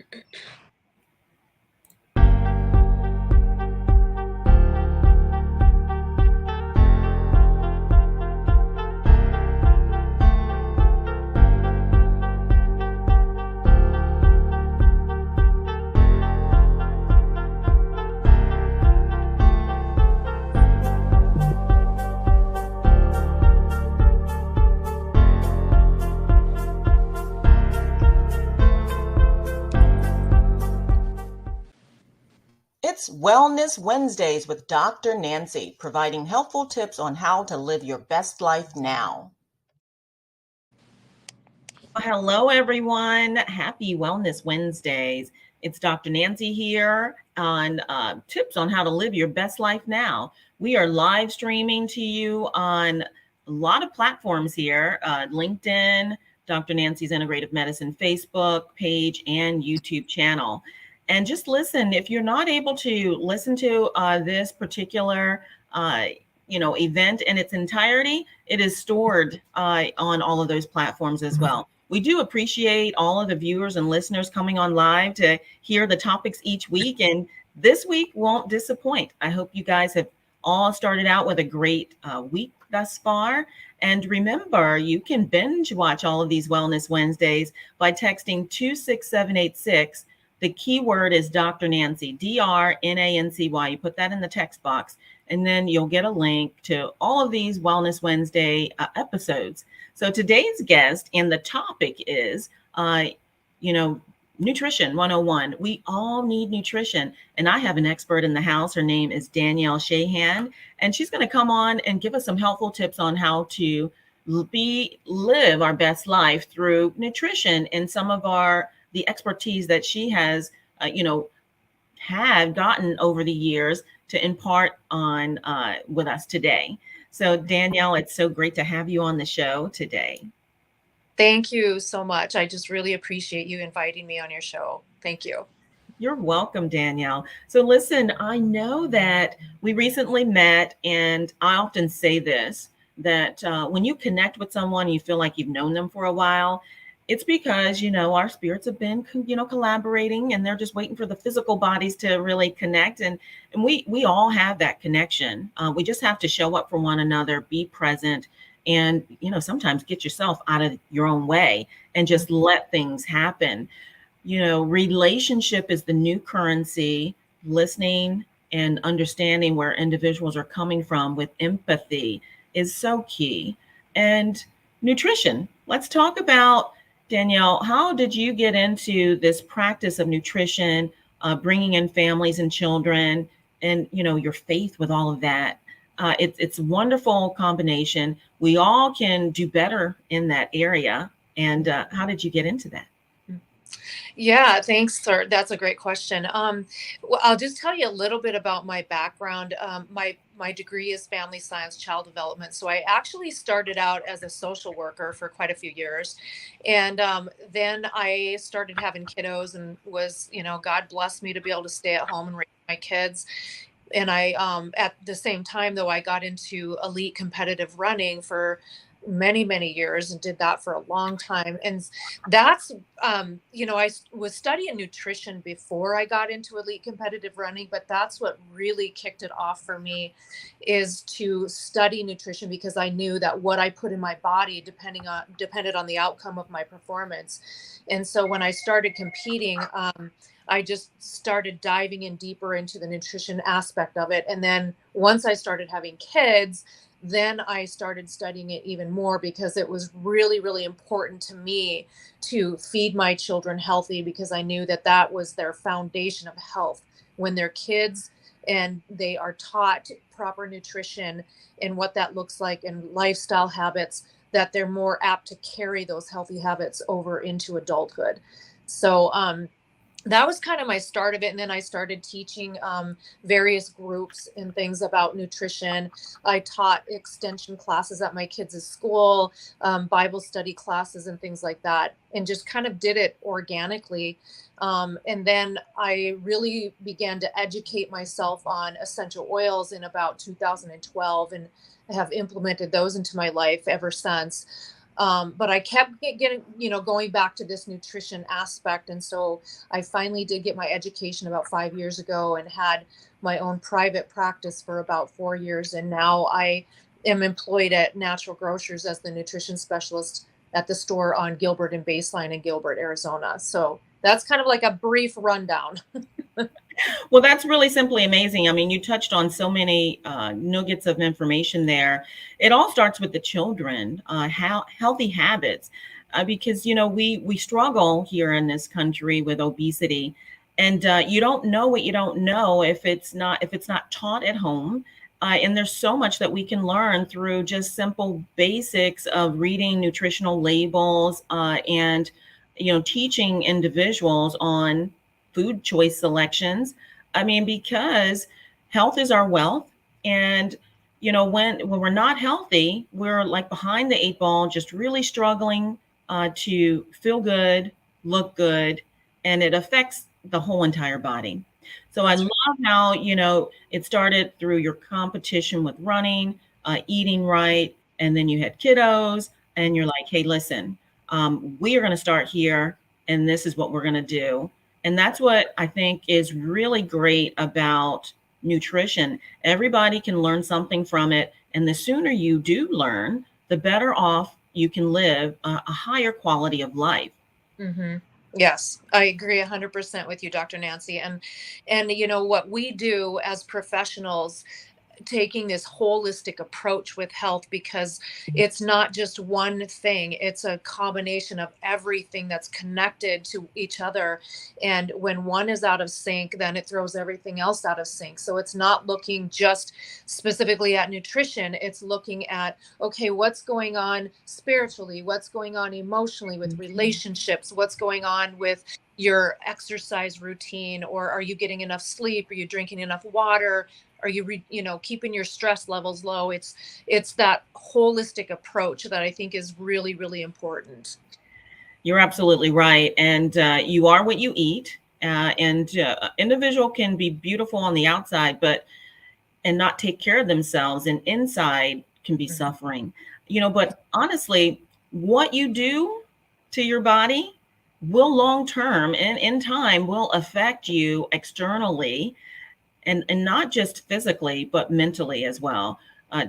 It's Wellness Wednesdays with Dr. Nancy, providing helpful tips on how to live your best life now. Hello, everyone. Happy Wellness Wednesdays. It's Dr. Nancy here on tips on how to live your best life now. We are live streaming to you on a lot of platforms here, LinkedIn, Dr. Nancy's Integrative Medicine Facebook page, and YouTube channel. And just listen, if you're not able to listen to this particular event in its entirety, it is stored on all of those platforms as well. We do appreciate all of the viewers and listeners coming on live to hear the topics each week. And this week won't disappoint. I hope you guys have all started out with a great week thus far. And remember, you can binge watch all of these Wellness Wednesdays by texting 26786. The keyword is Dr. Nancy, DRNANCY. You put that in the text box, and then you'll get a link to all of these Wellness Wednesday episodes. So today's guest and the topic is, Nutrition 101. We all need nutrition. And I have an expert in the house. Her name is Danielle Shahan, and she's going to come on and give us some helpful tips on how to live our best life through nutrition and some of the expertise that she has, had gotten over the years to impart on with us today. So Danielle, it's so great to have you on the show today. Thank you so much. I just really appreciate you inviting me on your show. Thank you. You're welcome, Danielle. So listen, I know that we recently met, and I often say this, that when you connect with someone, you feel like you've known them for a while. It's because, our spirits have been, collaborating, and they're just waiting for the physical bodies to really connect. And we all have that connection. We just have to show up for one another, be present, and, sometimes get yourself out of your own way and just let things happen. Relationship is the new currency. Listening and understanding where individuals are coming from with empathy is so key. And nutrition. Let's talk about, Danielle, how did you get into this practice of nutrition, bringing in families and children, and your faith with all of that? It's a wonderful combination. We all can do better in that area. And how did you get into that? Yeah, thanks, sir. That's a great question. Well, I'll just tell you a little bit about my background. My degree is family science, child development. So I actually started out as a social worker for quite a few years. And then I started having kiddos and was, God blessed me to be able to stay at home and raise my kids. And I, at the same time, though, I got into elite competitive running for many, many years and did that for a long time. And that's, I was studying nutrition before I got into elite competitive running, but that's what really kicked it off for me, is to study nutrition, because I knew that what I put in my body depended on the outcome of my performance. And so when I started competing, I just started diving in deeper into the nutrition aspect of it. And then once I started having kids, then I started studying it even more, because it was really, really important to me to feed my children healthy, because I knew that that was their foundation of health. When they're kids and they are taught proper nutrition and what that looks like and lifestyle habits, that they're more apt to carry those healthy habits over into adulthood. So, that was kind of my start of it. And then I started teaching various groups and things about nutrition. I taught extension classes at my kids' school, Bible study classes and things like that, and just kind of did it organically. And then I really began to educate myself on essential oils in about 2012, and have implemented those into my life ever since. But I kept getting, going back to this nutrition aspect. And so I finally did get my education about 5 years ago and had my own private practice for about 4 years. And now I am employed at Natural Grocers as the nutrition specialist at the store on Gilbert and Baseline in Gilbert, Arizona. So that's kind of like a brief rundown. Well, that's really simply amazing. I mean, you touched on so many nuggets of information there. It all starts with the children, how healthy habits, because we struggle here in this country with obesity, and you don't know what you don't know if it's not taught at home. And there's so much that we can learn through just simple basics of reading nutritional labels and teaching individuals on food choice selections. I mean, because health is our wealth. And, when we're not healthy, we're like behind the eight ball, just really struggling to feel good, look good, and it affects the whole entire body. So I That's love right. how, it started through your competition with running, eating right, and then you had kiddos, and you're like, hey, listen, we are going to start here, and this is what we're going to do. And that's what I think is really great about nutrition. Everybody can learn something from it. And the sooner you do learn, the better off you can live a higher quality of life. Hmm. Yes, I agree 100% with you, Dr. Nancy. And what we do as professionals, taking this holistic approach with health, because it's not just one thing, it's a combination of everything that's connected to each other. And when one is out of sync, then it throws everything else out of sync. So it's not looking just specifically at nutrition, it's looking at, okay, what's going on spiritually, what's going on emotionally with relationships, what's going on with your exercise routine, or are you getting enough sleep, are you drinking enough water, are you keeping your stress levels low. It's that holistic approach that I think is really, really important. You're absolutely right. And you are what you eat. And individual can be beautiful on the outside, but and not take care of themselves, and inside can be Mhm. suffering. But honestly, what you do to your body will long term and in time will affect you externally, and not just physically, but mentally as well.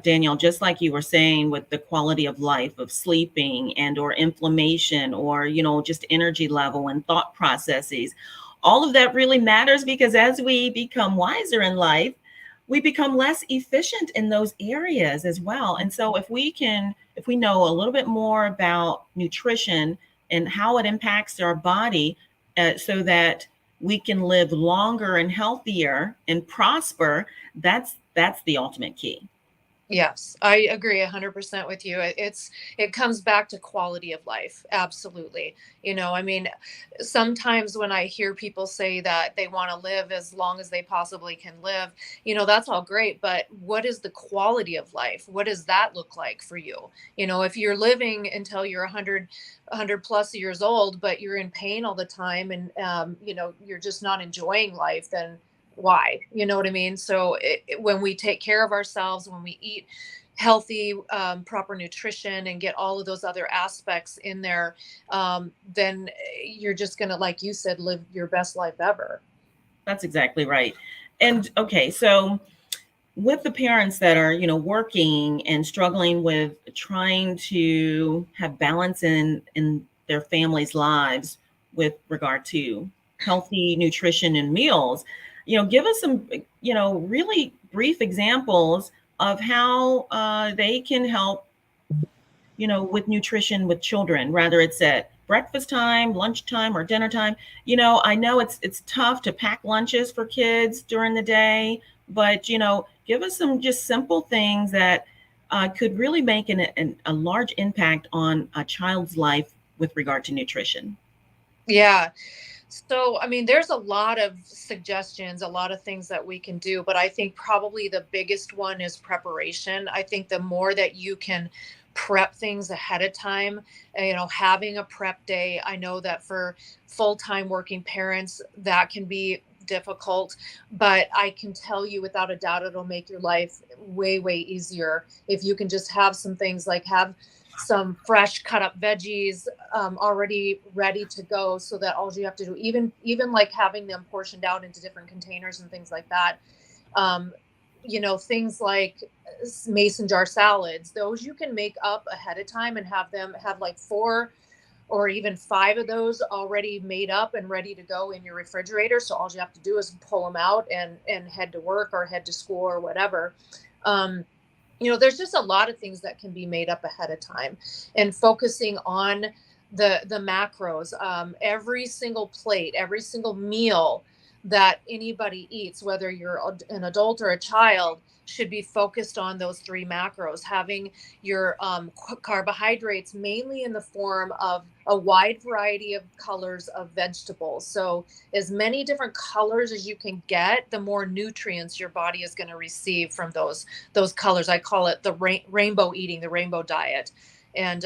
Danielle, just like you were saying with the quality of life of sleeping and or inflammation or, just energy level and thought processes, all of that really matters because as we become wiser in life, we become less efficient in those areas as well. And so if we know a little bit more about nutrition and how it impacts our body, so that we can live longer and healthier and prosper, that's the ultimate key. Yes, I agree 100% with you. It comes back to quality of life. Absolutely. I mean, sometimes when I hear people say that they want to live as long as they possibly can live, that's all great, but what is the quality of life? What does that look like for you? If you're living until you're 100 plus years old, but you're in pain all the time, and you're just not enjoying life, then why? You know what I mean? So when we take care of ourselves, when we eat healthy, proper nutrition, and get all of those other aspects in there, then you're just going to, like you said, live your best life ever. That's exactly right. And okay, so with the parents that are, working and struggling with trying to have balance in their families' lives with regard to healthy nutrition and meals, give us some, really brief examples of how they can help, with nutrition with children, rather it's at breakfast time, lunchtime, or dinner time. I know it's tough to pack lunches for kids during the day, but give us some just simple things that could really make a large impact on a child's life with regard to nutrition. Yeah. So, I mean, there's a lot of suggestions, a lot of things that we can do, but I think probably the biggest one is preparation. I think the more that you can prep things ahead of time, having a prep day. I know that for full-time working parents, that can be difficult, but I can tell you without a doubt it'll make your life way, way easier if you can just have some things like have some fresh cut up veggies already ready to go, so that all you have to do, even like having them portioned out into different containers and things like that. um, things like mason jar salads, those you can make up ahead of time and have them have like 4 or even 5 of those already made up and ready to go in your refrigerator. So all you have to do is pull them out and head to work or head to school or whatever. um, there's just a lot of things that can be made up ahead of time, and focusing on the macros. Every single plate, every single meal that anybody eats, whether you're an adult or a child, should be focused on those 3 macros. Having your carbohydrates mainly in the form of a wide variety of colors of vegetables. So as many different colors as you can get, the more nutrients your body is going to receive from those colors. I call it the rainbow eating, the rainbow diet. And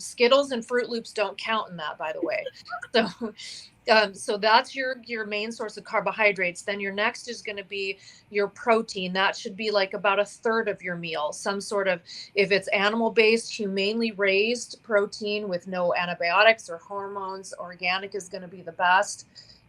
Skittles and Fruit Loops don't count in that, by the way. So so that's your main source of carbohydrates. Then your next is going to be your protein. That should be like about a third of your meal. Some sort of, if it's animal based, humanely raised protein with no antibiotics or hormones, organic is going to be the best.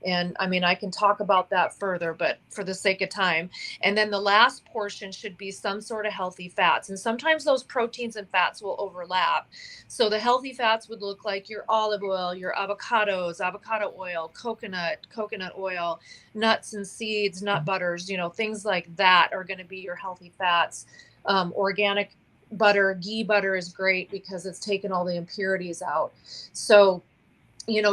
And I mean, I can talk about that further, but for the sake of time. And then the last portion should be some sort of healthy fats. And sometimes those proteins and fats will overlap. So the healthy fats would look like your olive oil, your avocados, avocado oil, coconut oil, nuts and seeds, nut butters, things like that are going to be your healthy fats. Organic butter, ghee butter is great because it's taken all the impurities out. So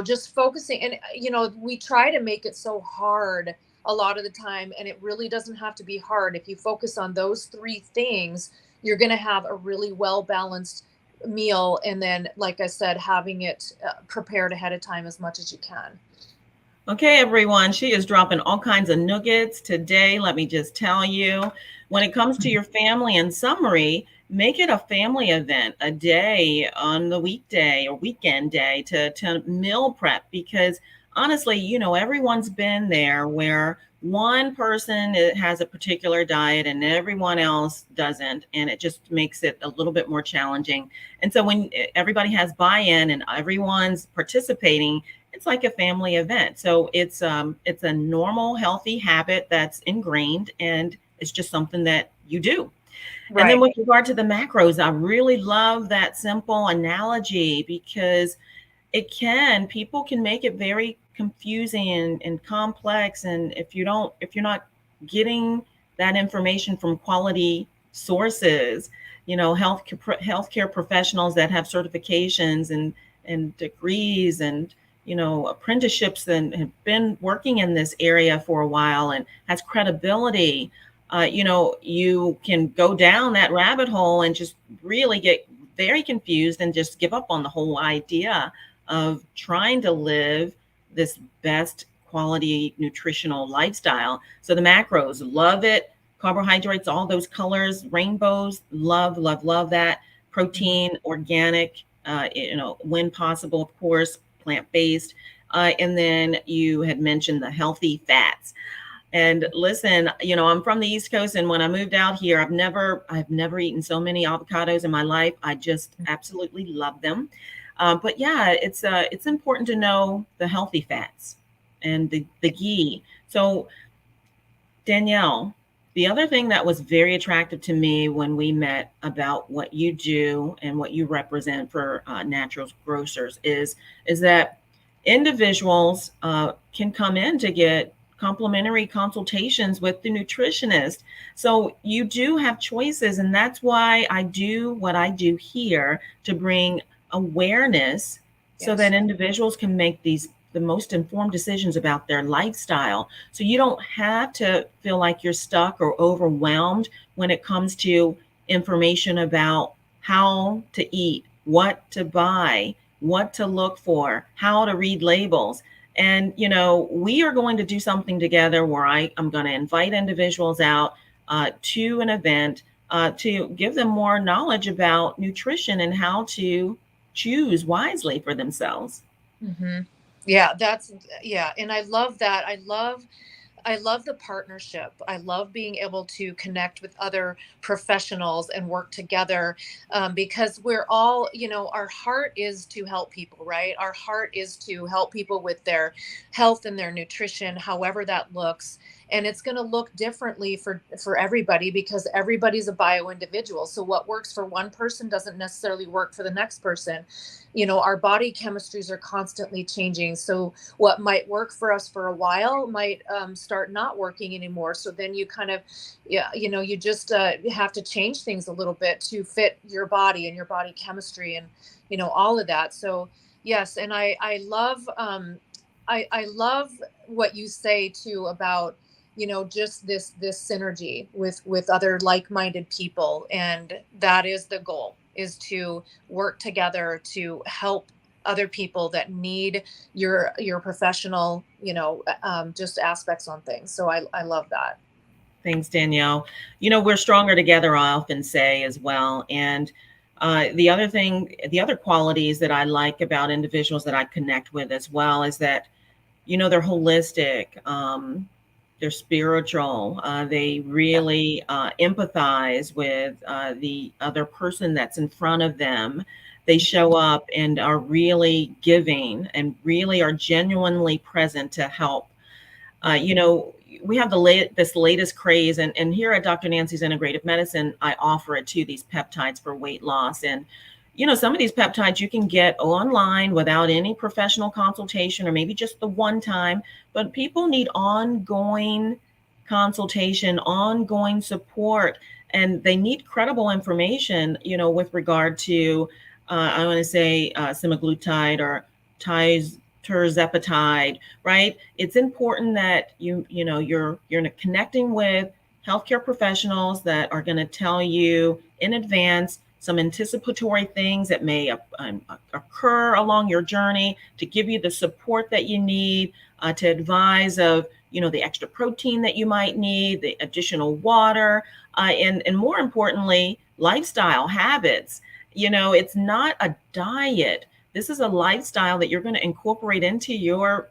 just focusing, and we try to make it so hard a lot of the time, and it really doesn't have to be hard. If you focus on those 3 things, you're going to have a really well balanced meal. And then, like I said, having it prepared ahead of time as much as you can. Okay, everyone, she is dropping all kinds of nuggets today. Let me just tell you, when it comes to your family, in summary, make it a family event, a day on the weekday or weekend day to meal prep, because honestly, everyone's been there where one person has a particular diet and everyone else doesn't, and it just makes it a little bit more challenging. And so when everybody has buy-in and everyone's participating, it's like a family event. So it's a normal, healthy habit that's ingrained, and it's just something that you do. Right. And then with regard to the macros, I really love that simple analogy, because people can make it very confusing and complex. And if you're not getting that information from quality sources, healthcare professionals that have certifications and degrees and apprenticeships and have been working in this area for a while and has credibility, you can go down that rabbit hole and just really get very confused and just give up on the whole idea of trying to live this best quality nutritional lifestyle. So the macros, love it. Carbohydrates, all those colors, rainbows, love, love, love that. Protein, organic, when possible, of course, plant-based. And then you had mentioned the healthy fats. And listen, I'm from the East Coast, and when I moved out here, I've never eaten so many avocados in my life. I just absolutely love them. But yeah, it's important to know the healthy fats and the ghee. So Danielle, the other thing that was very attractive to me when we met about what you do and what you represent for natural grocers is that individuals can come in to get complimentary consultations with the nutritionist. So you do have choices, and that's why I do what I do here, to bring awareness. Yes. So that individuals can make the most informed decisions about their lifestyle. So you don't have to feel like you're stuck or overwhelmed when it comes to information about how to eat, what to buy, what to look for, how to read labels. And, we are going to do something together where I'm going to invite individuals out to an event to give them more knowledge about nutrition and how to choose wisely for themselves. Mm-hmm. Yeah, and I love that. I love I love the partnership. I love being able to connect with other professionals and work together, because we're all, our heart is to help people, right? Our heart is to help people with their health and their nutrition, however that looks. And it's going to look differently for everybody, because everybody's a bio individual. So what works for one person doesn't necessarily work for the next person. Our body chemistries are constantly changing. So what might work for us for a while might start not working anymore. So then you kind of, yeah, you just have to change things a little bit to fit your body and your body chemistry, and all of that. So yes, and I love I love what you say too about just this synergy with other like-minded people, and that is the goal, is to work together to help other people that need your professional, just aspects on things. So I love that. Thanks, Danielle. We're stronger together, I often say as well. And the other qualities that I like about individuals that I connect with as well is that, they're holistic, they're spiritual, they Yeah. really empathize with the other person that's in front of them. They show up and are really giving and really are genuinely present to help. You know, we have this latest craze, and here at Dr. Nancy's Integrative Medicine, I offer it to these peptides for weight loss. And some of these peptides you can get online without any professional consultation, or maybe just the one time. But people need ongoing consultation, ongoing support, and they need credible information. With regard to, I want to say, semaglutide or tirzepatide, right? It's important that you're connecting with healthcare professionals that are going to tell you in advance some anticipatory things that may occur along your journey, to give you the support that you need, to advise of the extra protein that you might need, the additional water, and more importantly, lifestyle habits. It's not a diet. This is a lifestyle that you're going to incorporate into your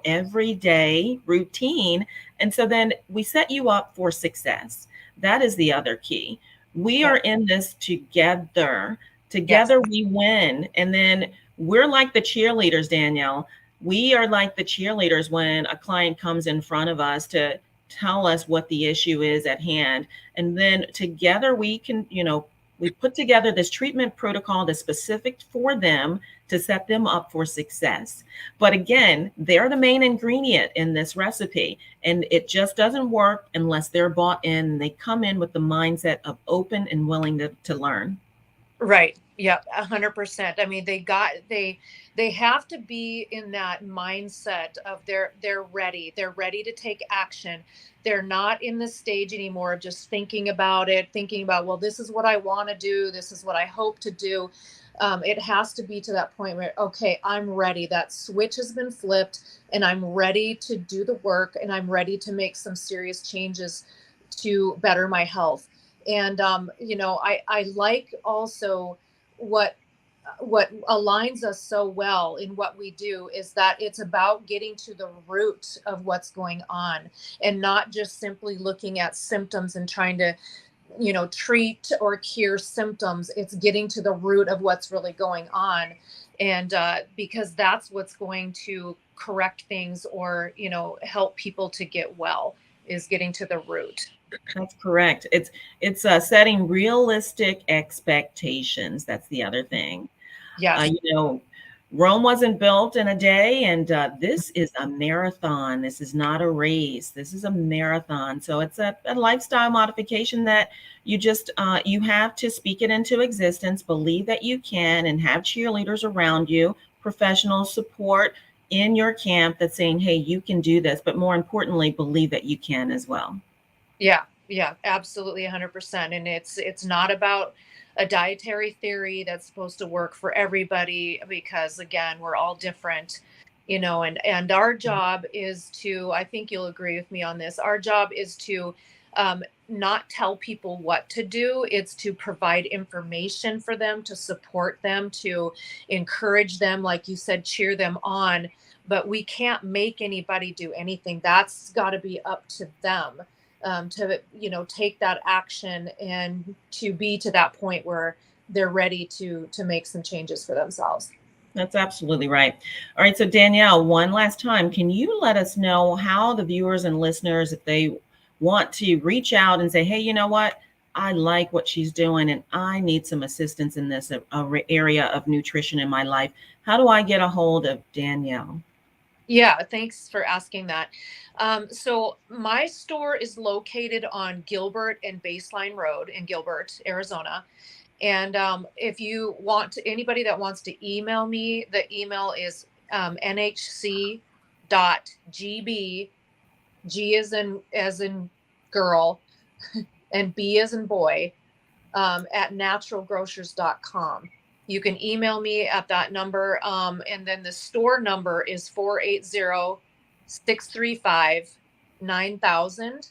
everyday routine. And so then we set you up for success. That is the other key. We Yeah. are in this together. Yes. Together we win. And then we're like the cheerleaders, Danielle. We are like the cheerleaders when a client comes in front of us to tell us what the issue is at hand. And then together we can, we put together this treatment protocol that's specific for them to set them up for success. But again, they're the main ingredient in this recipe, and it just doesn't work unless they're bought in and they come in with the mindset of open and willing to learn. Right. Yeah, 100%. I mean, they have to be in that mindset of they're ready. They're ready to take action. They're not in the stage anymore of just thinking about it, thinking about, well, this is what I want to do. This is what I hope to do. It has to be to that point where, okay, I'm ready. That switch has been flipped, and I'm ready to do the work, and I'm ready to make some serious changes to better my health. And I like also what what aligns us so well in what we do is that it's about getting to the root of what's going on, and not just simply looking at symptoms and trying to treat or cure symptoms. It's getting to the root of what's really going on, and because that's what's going to correct things, or help people to get well, is getting to the root. That's correct. It's setting realistic expectations. That's the other thing. Uh, Yes. you know, Rome wasn't built in a day, and this is a marathon. This is not a race. This is a marathon. So it's a lifestyle modification that you have to speak it into existence, believe that you can, and have cheerleaders around you, professional support in your camp that's saying, hey, you can do this. But more importantly, believe that you can as well. Yeah, yeah, absolutely 100%. And it's not about a dietary theory that's supposed to work for everybody, because again, we're all different, and our job is to, I think you'll agree with me on this. Our job is to not tell people what to do. It's to provide information for them, to support them, to encourage them, like you said, cheer them on. But we can't make anybody do anything. That's got to be up to them, to, take that action and to be to that point where they're ready to make some changes for themselves. That's absolutely right. All right. So, Danielle, one last time, can you let us know how the viewers and listeners, if they want to reach out and say, hey, you know what? I like what she's doing and I need some assistance in this area of nutrition in my life. How do I get a hold of Danielle? Yeah, thanks for asking that. So my store is located on Gilbert and Baseline Road in Gilbert, Arizona. And if you want to, anybody that wants to email me, the email is nhc.gb, G as in girl, and B as in boy, at naturalgrocers.com. You can email me at that number. And then the store number is 480-635-9000.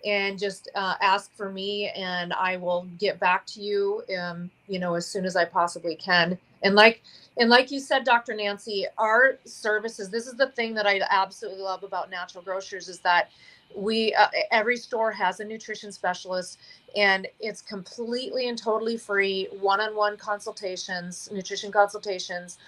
And just ask for me and I will get back to you, as soon as I possibly can. And like you said, Dr. Nancy, our services, this is the thing that I absolutely love about Natural Grocers, is that we every store has a nutrition specialist, and it's completely and totally free one-on-one consultations, nutrition consultations.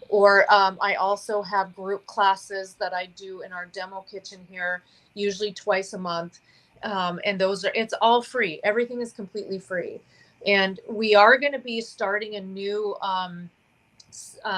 Or I also have group classes that I do in our demo kitchen here, usually twice a month. And it's all free. Everything is completely free. And we are going to be starting a new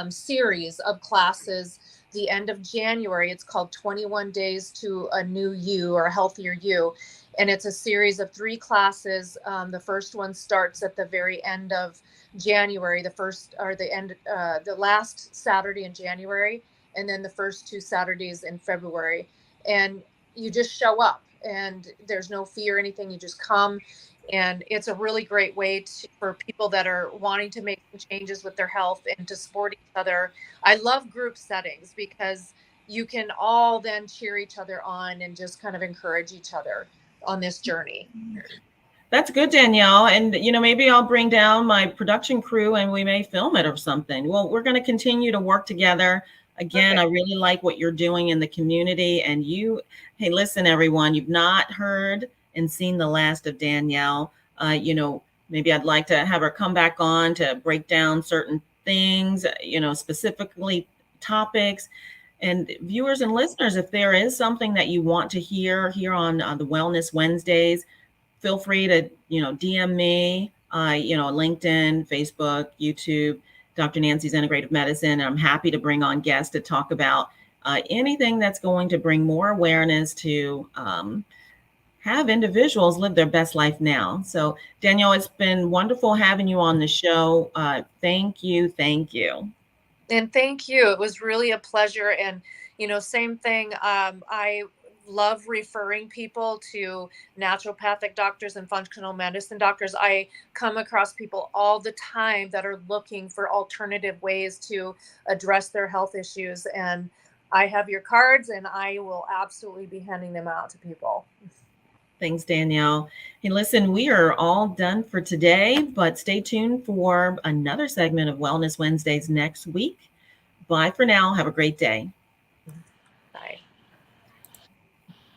series of classes the end of January. It's called 21 Days to a New You, or a Healthier You. And it's a series of 3 classes. The first one starts at the very end of January, the last Saturday in January, and then the first 2 Saturdays in February. And you just show up, and there's no fee or anything. You just come. And it's a really great way for people that are wanting to make some changes with their health and to support each other. I love group settings because you can all then cheer each other on and just kind of encourage each other on this journey. That's good, Danielle. And, maybe I'll bring down my production crew and we may film it or something. Well, we're going to continue to work together. Again, okay. I really like what you're doing in the community. And hey, listen, everyone, you've not heard and seen the last of Danielle. Maybe I'd like to have her come back on to break down certain things, specifically topics. And viewers and listeners, if there is something that you want to hear here on the Wellness Wednesdays, feel free to, DM me, LinkedIn, Facebook, YouTube, Dr. Nancy's Integrative Medicine. I'm happy to bring on guests to talk about anything that's going to bring more awareness to have individuals live their best life now. So, Danielle, it's been wonderful having you on the show. Thank you. Thank you. And thank you. It was really a pleasure. And, same thing. I love referring people to naturopathic doctors and functional medicine doctors. I come across people all the time that are looking for alternative ways to address their health issues. And I have your cards, and I will absolutely be handing them out to people. Thanks, Danielle. Hey, listen, we are all done for today, but stay tuned for another segment of Wellness Wednesdays next week. Bye for now. Have a great day. Bye.